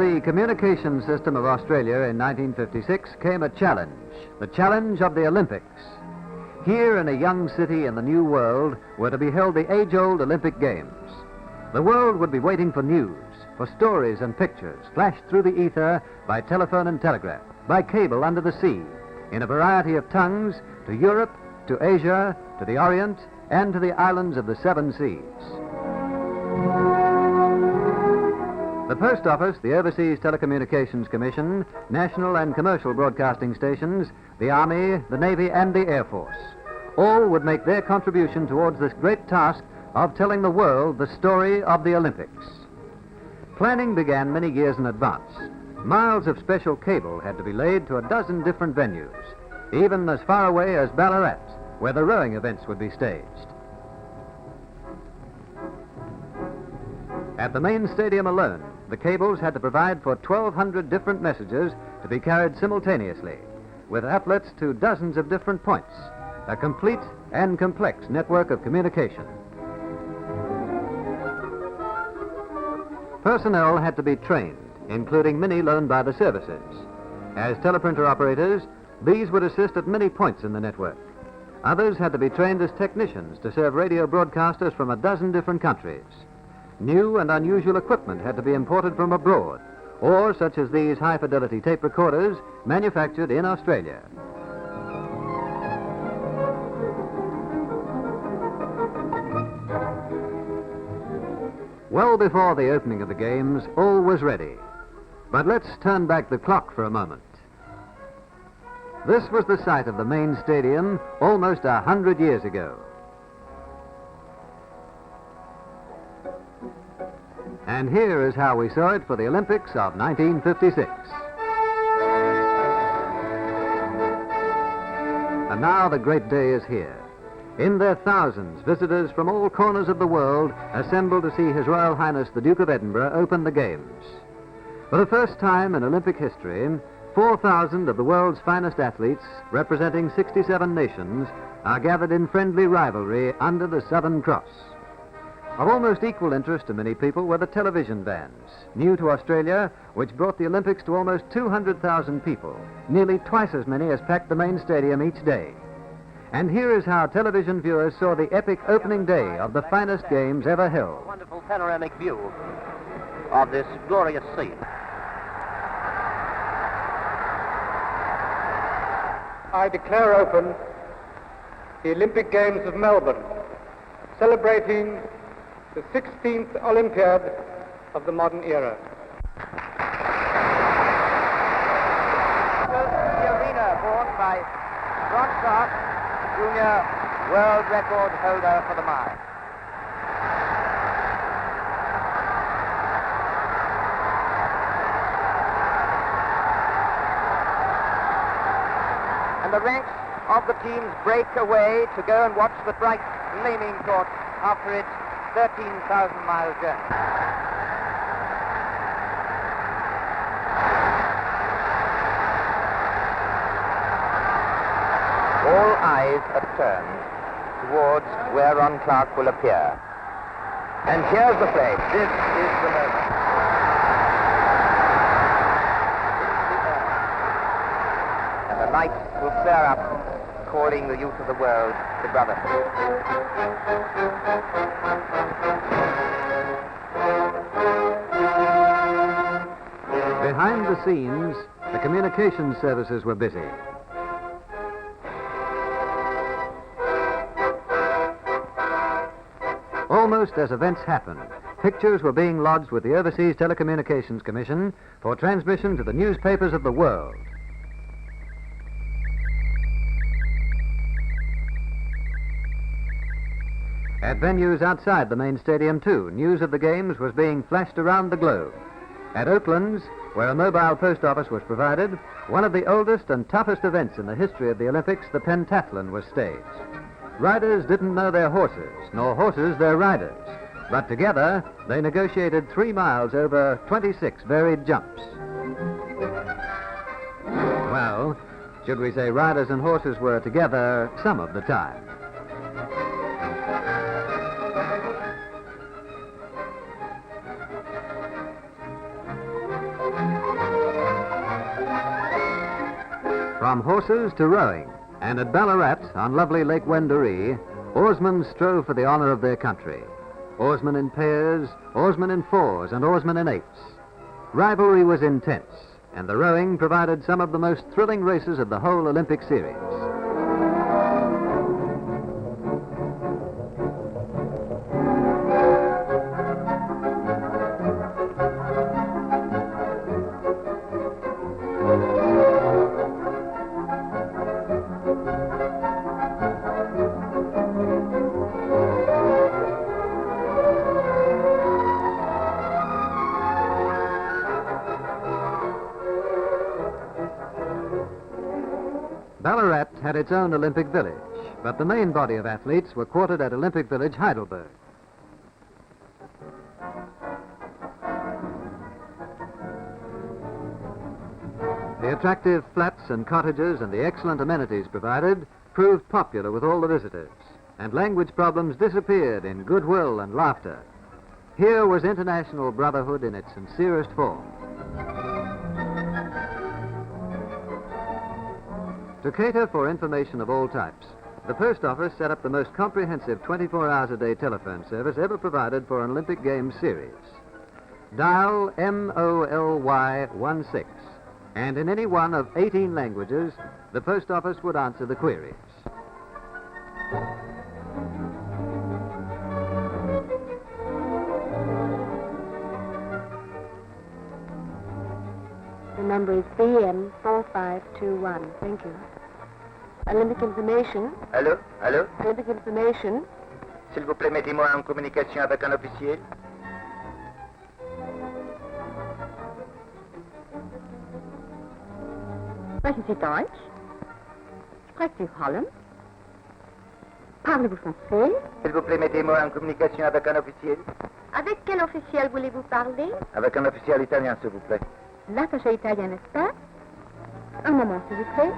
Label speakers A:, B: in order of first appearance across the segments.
A: the communications system of Australia in 1956 came a challenge, the challenge of the Olympics. Here in a young city in the New World were to be held the age-old Olympic Games. The world would be waiting for news, for stories and pictures flashed through the ether by telephone and telegraph, by cable under the sea, in a variety of tongues, to Europe, to Asia, to the Orient, and to the islands of the Seven Seas. The Post Office, the Overseas Telecommunications Commission, national and commercial broadcasting stations, the Army, the Navy, and the Air Force, all would make their contribution towards this great task of telling the world the story of the Olympics. Planning began many years in advance. Miles of special cable had to be laid to a dozen different venues, even as far away as Ballarat, where the rowing events would be staged. At the main stadium alone, the cables had to provide for 1,200 different messages to be carried simultaneously, with outlets to dozens of different points, a complete and complex network of communication. Personnel had to be trained, including many loaned by the services. As teleprinter operators, these would assist at many points in the network. Others had to be trained as technicians to serve radio broadcasters from a dozen different countries. New and unusual equipment had to be imported from abroad, or such as these high-fidelity tape recorders manufactured in Australia. Well before the opening of the Games, all was ready. But let's turn back the clock for a moment. This was the site of the main stadium almost 100 years ago. And here is how we saw it for the Olympics of 1956. And now the great day is here. In their thousands, visitors from all corners of the world assemble to see His Royal Highness the Duke of Edinburgh open the Games. For the first time in Olympic history, 4,000 of the world's finest athletes, representing 67 nations, are gathered in friendly rivalry under the Southern Cross. Of almost equal interest to many people were the television vans, new to Australia, which brought the Olympics to almost 200,000 people, nearly twice as many as packed the main stadium each day. And here is how television viewers saw the epic opening day of the finest Games ever held.
B: A wonderful panoramic view of this glorious scene.
C: I declare open the Olympic Games of Melbourne, celebrating the 16th Olympiad of the modern era.
B: The arena bought by Ron Clark, junior world record holder for the mile. And the ranks of the teams break away to go and watch the bright flaming torch after its 13,000-mile journey. All eyes are turned towards where Ron Clark will appear. And here's the place. This is the moment. And the light will flare up, calling the youth of the world to brotherhood.
A: Behind the scenes, the communications services were busy. Almost as events happened, pictures were being lodged with the Overseas Telecommunications Commission for transmission to the newspapers of the world. At venues outside the main stadium, too, news of the Games was being flashed around the globe. At Oaklands, where a mobile post office was provided, one of the oldest and toughest events in the history of the Olympics, the Pentathlon, was staged. Riders didn't know their horses, nor horses their riders, but together they negotiated 3 miles over 26 varied jumps. Well, should we say riders and horses were together some of the time. From horses to rowing, and at Ballarat, on lovely Lake Wendouree, oarsmen strove for the honor of their country. Oarsmen in pairs, oarsmen in fours, and oarsmen in eights. Rivalry was intense, and the rowing provided some of the most thrilling races of the whole Olympic series. Ballarat had its own Olympic village, but the main body of athletes were quartered at Olympic village Heidelberg. The attractive flats and cottages and the excellent amenities provided proved popular with all the visitors, and language problems disappeared in goodwill and laughter. Here was international brotherhood in its sincerest form. To cater for information of all types, the Post Office set up the most comprehensive 24 hours a day telephone service ever provided for an Olympic Games series. Dial MOLY 16, and in any one of 18 languages, the Post Office would answer the queries.
D: The number is BM 4521. Thank you. Olympic information.
B: Allô? Allô?
D: Olympic information.
B: S'il vous plaît, mettez-moi en communication avec un officier.
D: Sprechen Sie Deutsch? Sprechen Sie Holland? Parlez-vous français?
B: S'il vous plaît, mettez-moi en communication avec un officier.
D: Avec quel officiel voulez-vous parler?
B: Avec un officiel italien, s'il vous plaît.
D: L'attaché italien, n'est-ce pas? Un moment, s'il vous plaît.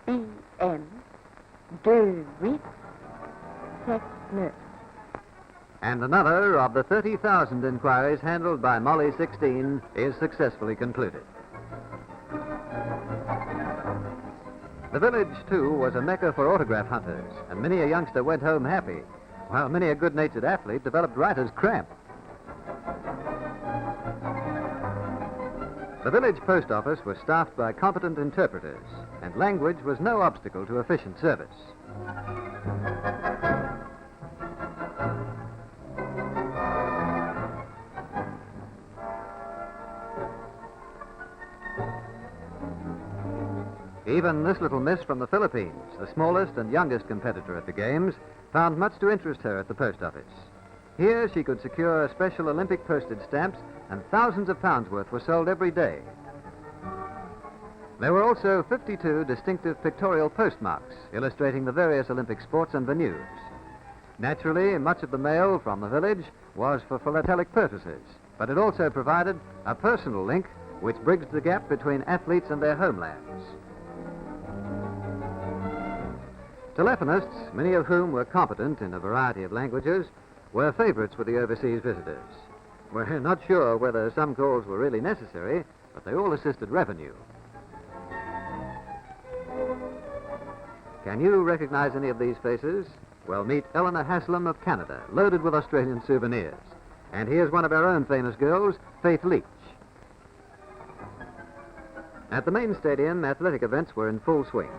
D: BM 2869.
A: And another of the 30,000 inquiries handled by Molly 16 is successfully concluded. The village, too, was a mecca for autograph hunters, and many a youngster went home happy, while many a good-natured athlete developed writer's cramp. The village post office was staffed by competent interpreters, and language was no obstacle to efficient service. Even this little miss from the Philippines, the smallest and youngest competitor at the Games, found much to interest her at the post office. Here she could secure special Olympic postage stamps, and thousands of pounds worth were sold every day. There were also 52 distinctive pictorial postmarks illustrating the various Olympic sports and venues. Naturally, much of the mail from the village was for philatelic purposes, but it also provided a personal link which bridged the gap between athletes and their homelands. Telephonists, many of whom were competent in a variety of languages, were favorites with the overseas visitors. We're not sure whether some calls were really necessary, but they all assisted revenue. Can you recognize any of these faces? Well, meet Eleanor Haslam of Canada, loaded with Australian souvenirs. And here's one of our own famous girls, Faith Leach. At the main stadium, athletic events were in full swing.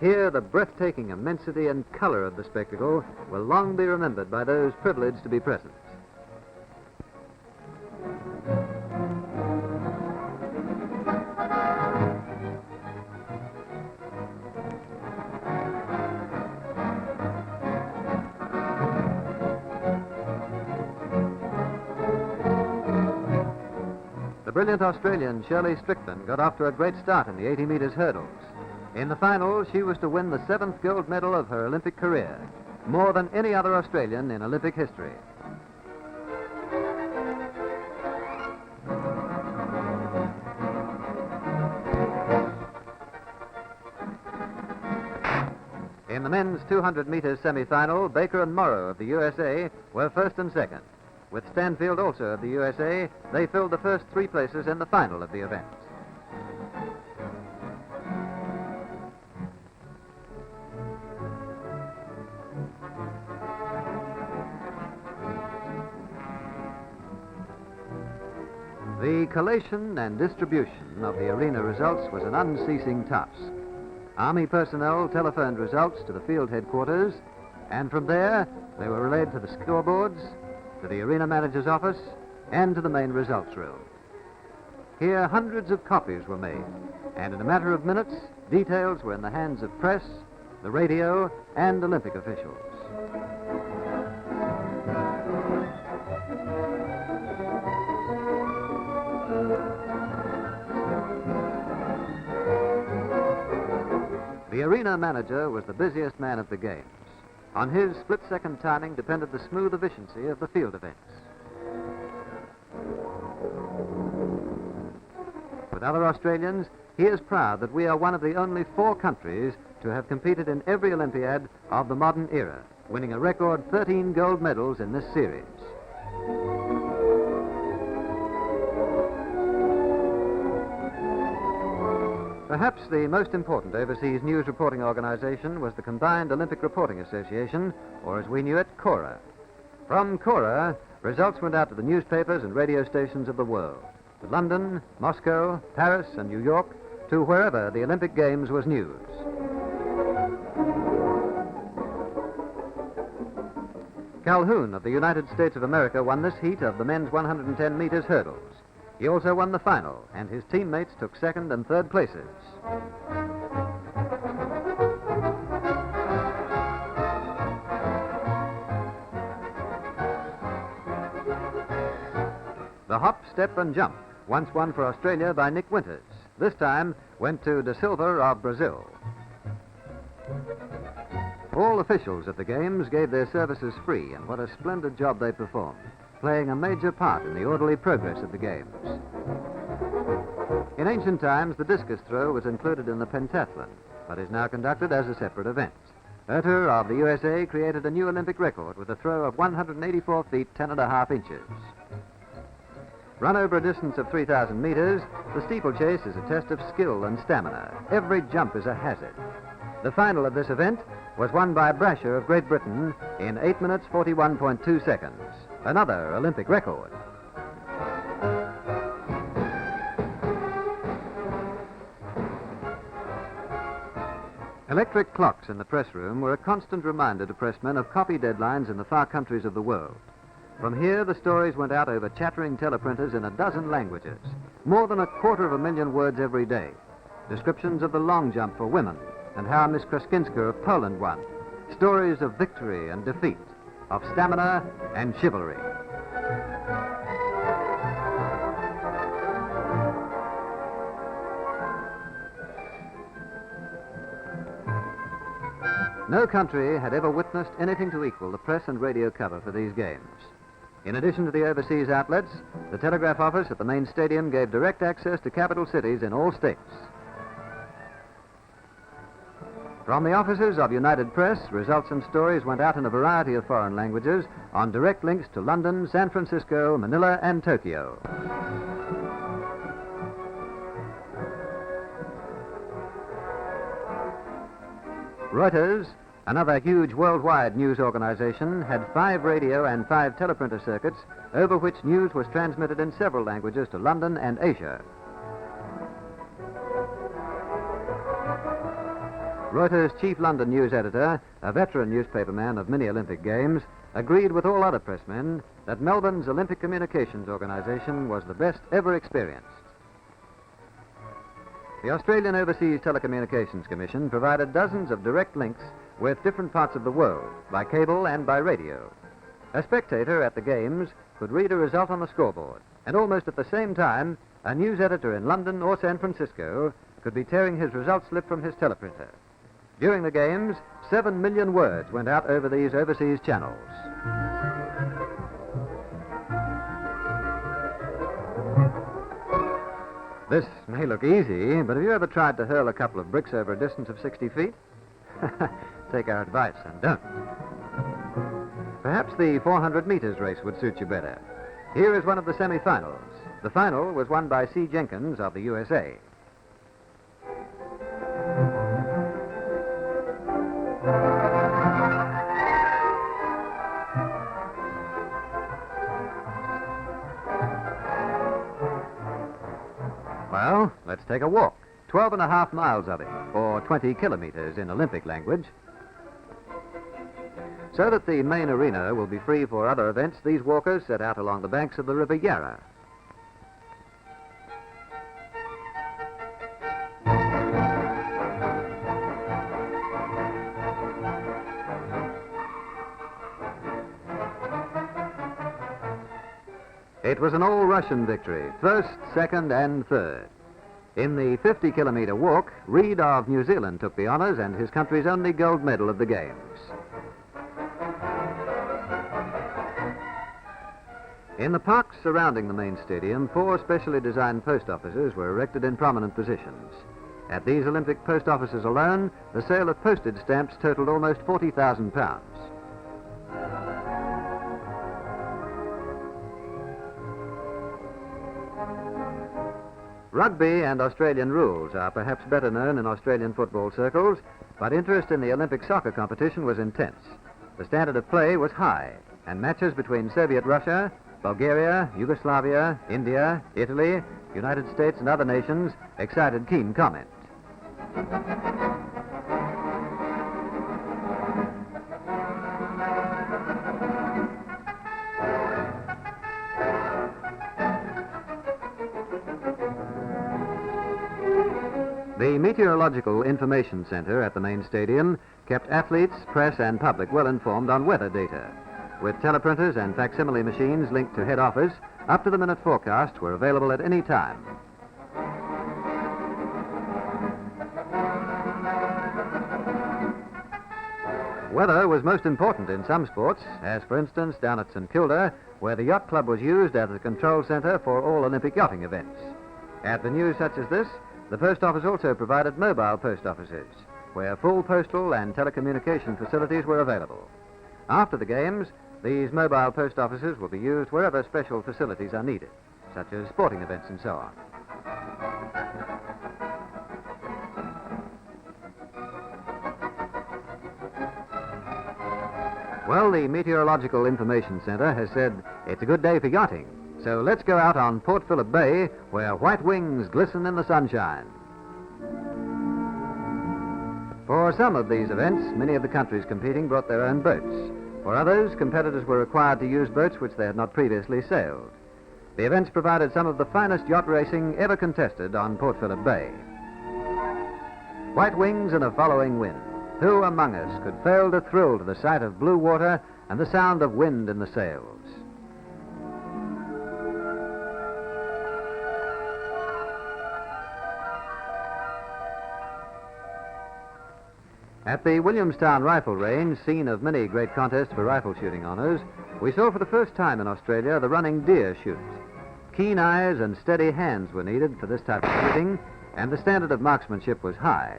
A: Here, the breathtaking immensity and color of the spectacle will long be remembered by those privileged to be present. The brilliant Australian Shirley Strickland got off to a great start in the 80 meters hurdles. In the final, she was to win the 7th gold medal of her Olympic career, more than any other Australian in Olympic history. In the men's 200 meters semi-final, Baker and Morrow of the USA were first and second. With Stanfield also of the USA, they filled the first three places in the final of the event. The collation and distribution of the arena results was an unceasing task. Army personnel telephoned results to the field headquarters, and from there they were relayed to the scoreboards, to the arena manager's office, and to the main results room. Here hundreds of copies were made, and in a matter of minutes, details were in the hands of press, the radio, and Olympic officials. The arena manager was the busiest man at the Games. On his split-second timing depended the smooth efficiency of the field events. With other Australians, he is proud that we are one of the only 4 countries to have competed in every Olympiad of the modern era, winning a record 13 gold medals in this series. Perhaps the most important overseas news reporting organization was the Combined Olympic Reporting Association, or as we knew it, CORA. From CORA, results went out to the newspapers and radio stations of the world, to London, Moscow, Paris, and New York, to wherever the Olympic Games was news. Calhoun of the United States of America won this heat of the men's 110 meters hurdles. He also won the final, and his teammates took second and third places. The hop, step, and jump, once won for Australia by Nick Winters, this time went to De Silva of Brazil. All officials at the Games gave their services free, and what a splendid job they performed, playing a major part in the orderly progress of the Games. In ancient times, the discus throw was included in the Pentathlon, but is now conducted as a separate event. Oetter of the USA created a new Olympic record with a throw of 184 feet 10.5 inches. Run over a distance of 3,000 meters, the steeplechase is a test of skill and stamina. Every jump is a hazard. The final of this event was won by Brasher of Great Britain in 8 minutes 41.2 seconds. Another Olympic record. Electric clocks in the press room were a constant reminder to pressmen of copy deadlines in the far countries of the world. From here, the stories went out over chattering teleprinters in a dozen languages, more than 250,000 words every day. Descriptions of the long jump for women and how Miss Kraskinska of Poland won. Stories of victory and defeat, of stamina and chivalry. No country had ever witnessed anything to equal the press and radio cover for these Games. In addition to the overseas outlets, the telegraph office at the main stadium gave direct access to capital cities in all states. From the offices of United Press, results and stories went out in a variety of foreign languages on direct links to London, San Francisco, Manila, and Tokyo. Reuters, another huge worldwide news organization, had 5 radio and 5 teleprinter circuits over which news was transmitted in several languages to London and Asia. Reuters' chief London news editor, a veteran newspaperman of many Olympic Games, agreed with all other pressmen that Melbourne's Olympic Communications organization was the best ever experienced. The Australian Overseas Telecommunications Commission provided dozens of direct links with different parts of the world, by cable and by radio. A spectator at the Games could read a result on the scoreboard, and almost at the same time, a news editor in London or San Francisco could be tearing his result slip from his teleprinter. During the Games, 7 million words went out over these overseas channels. This may look easy, but have you ever tried to hurl a couple of bricks over a distance of 60 feet? take our advice and don't. Perhaps the 400 meters race would suit you better. Here is one of the semi-finals. The final was won by C. Jenkins of the USA. Well, let's take a walk. 12 and a half miles of it, or 20 kilometers in Olympic language. So that the main arena will be free for other events, these walkers set out along the banks of the River Yarra. It was an all-Russian victory, first, second, and third. In the 50-kilometer walk, Reid of New Zealand took the honors and his country's only gold medal of the Games. In the parks surrounding the main stadium, 4 specially designed post offices were erected in prominent positions. At these Olympic post offices alone, the sale of postage stamps totaled almost £40,000. Rugby and Australian rules are perhaps better known in Australian football circles, but interest in the Olympic soccer competition was intense. The standard of play was high, and matches between Soviet Russia, Bulgaria, Yugoslavia, India, Italy, United States, and other nations excited keen comment. The Meteorological Information Center at the main stadium kept athletes, press, and public well informed on weather data. With teleprinters and facsimile machines linked to head office, up-to-the-minute forecasts were available at any time. Weather was most important in some sports, as for instance down at St Kilda, where the yacht club was used as a control center for all Olympic yachting events. At venues such as this, the post office also provided mobile post offices, where full postal and telecommunication facilities were available. After the Games, these mobile post offices will be used wherever special facilities are needed, such as sporting events and so on. Well, the Meteorological Information Center has said it's a good day for yachting. So let's go out on Port Phillip Bay, where white wings glisten in the sunshine. For some of these events, many of the countries competing brought their own boats. For others, competitors were required to use boats which they had not previously sailed. The events provided some of the finest yacht racing ever contested on Port Phillip Bay. White wings and a following wind. Who among us could fail to thrill to the sight of blue water and the sound of wind in the sails? At the Williamstown Rifle Range, scene of many great contests for rifle shooting honors, we saw for the first time in Australia the running deer shoot. Keen eyes and steady hands were needed for this type of shooting, and the standard of marksmanship was high.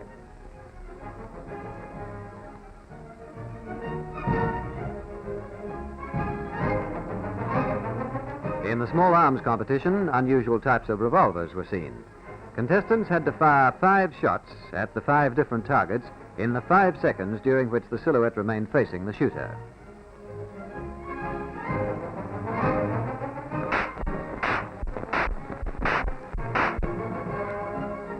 A: In the small arms competition, unusual types of revolvers were seen. Contestants had to fire 5 shots at the 5 different targets in the 5 seconds during which the silhouette remained facing the shooter.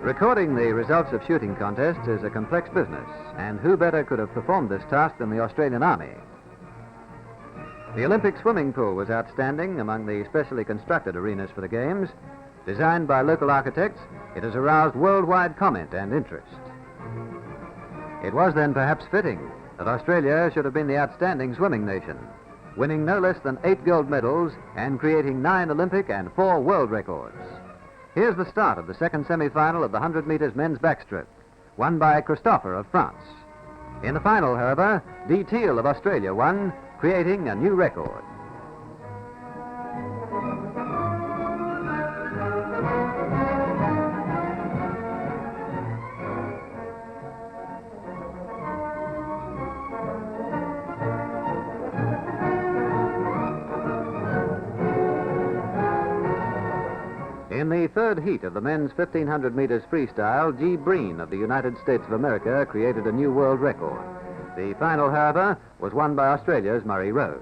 A: Recording the results of shooting contests is a complex business, and who better could have performed this task than the Australian Army? The Olympic swimming pool was outstanding among the specially constructed arenas for the Games. Designed by local architects, it has aroused worldwide comment and interest. It was then perhaps fitting that Australia should have been the outstanding swimming nation, winning no less than 8 gold medals and creating 9 Olympic and 4 world records. Here's the start of the second semi-final of the 100 meters men's backstroke, won by Christopher of France. In the final, however, D. Teal of Australia won, creating a new record. the third heat of the men's 1,500 meters freestyle, G. Breen of the United States of America created a new world record. The final, however, was won by Australia's Murray Rose.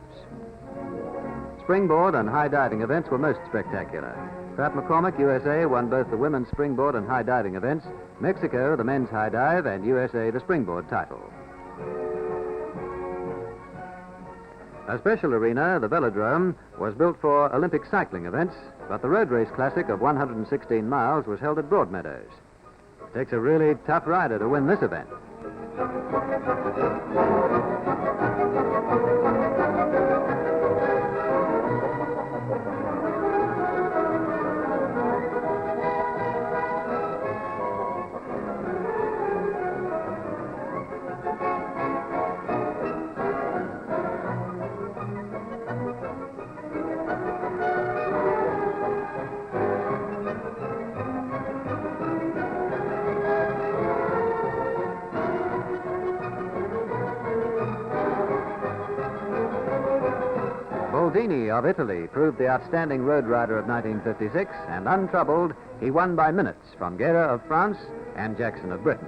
A: Springboard and high diving events were most spectacular. Pat McCormick, USA, won both the women's springboard and high diving events, Mexico the men's high dive, and USA the springboard title. A special arena, the Velodrome, was built for Olympic cycling events, but the road race classic of 116 miles was held at Broadmeadows. It takes a really tough rider to win this event. Boldini of Italy proved the outstanding road rider of 1956, and untroubled, he won by minutes from Guerra of France and Jackson of Britain.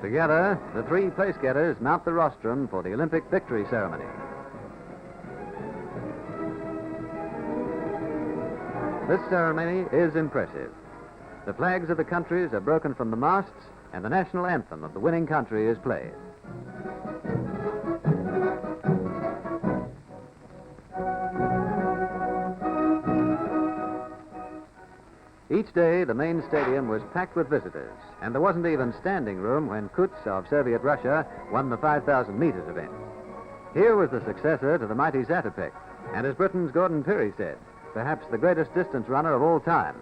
A: Together, the three place-getters mount the rostrum for the Olympic victory ceremony. This ceremony is impressive. The flags of the countries are broken from the masts, and the national anthem of the winning country is played. Each day, the main stadium was packed with visitors, and there wasn't even standing room when Kutz of Soviet Russia won the 5,000 meters event. Here was the successor to the mighty Zatopek, and as Britain's Gordon Pirrie said, perhaps the greatest distance runner of all time.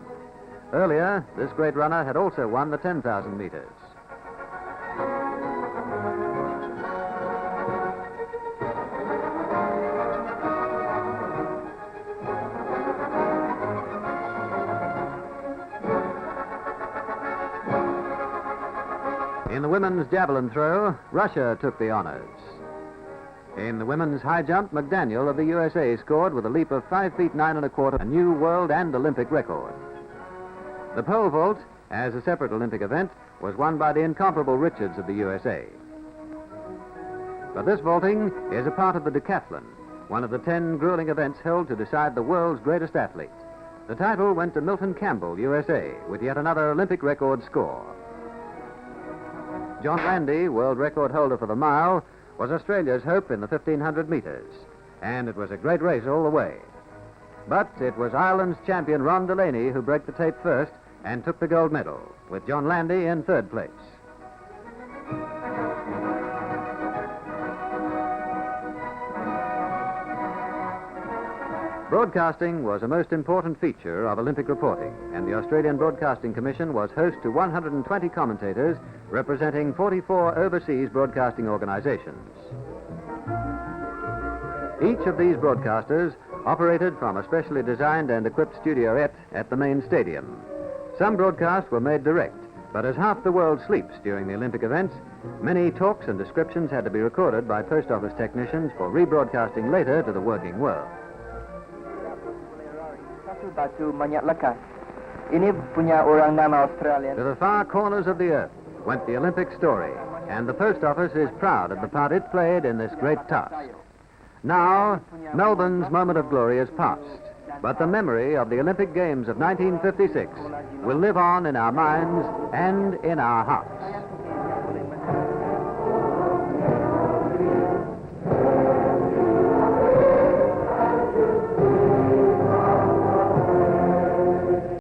A: Earlier, this great runner had also won the 10,000 meters. In the women's javelin throw, Russia took the honors. In the women's high jump, McDaniel of the USA scored with a leap of 5 feet 9 1/4, a new world and Olympic record. The pole vault, as a separate Olympic event, was won by the incomparable Richards of the USA. But this vaulting is a part of the decathlon, one of the 10 grueling events held to decide the world's greatest athlete. The title went to Milton Campbell, USA, with yet another Olympic record score. John Landy, world record holder for the mile, was Australia's hope in the 1,500 meters, and it was a great race all the way. But it was Ireland's champion Ron Delaney who broke the tape first and took the gold medal, with John Landy in third place. Broadcasting was a most important feature of Olympic reporting, and the Australian Broadcasting Commission was host to 120 commentators representing 44 overseas broadcasting organizations. Each of these broadcasters operated from a specially designed and equipped studioette at the main stadium. Some broadcasts were made direct, but as half the world sleeps during the Olympic events, many talks and descriptions had to be recorded by post office technicians for rebroadcasting later to the working world. To the far corners of the earth went the Olympic story, and the post office is proud of the part it played in this great task. Now, Melbourne's moment of glory is past, but the memory of the Olympic Games of 1956 will live on in our minds and in our hearts.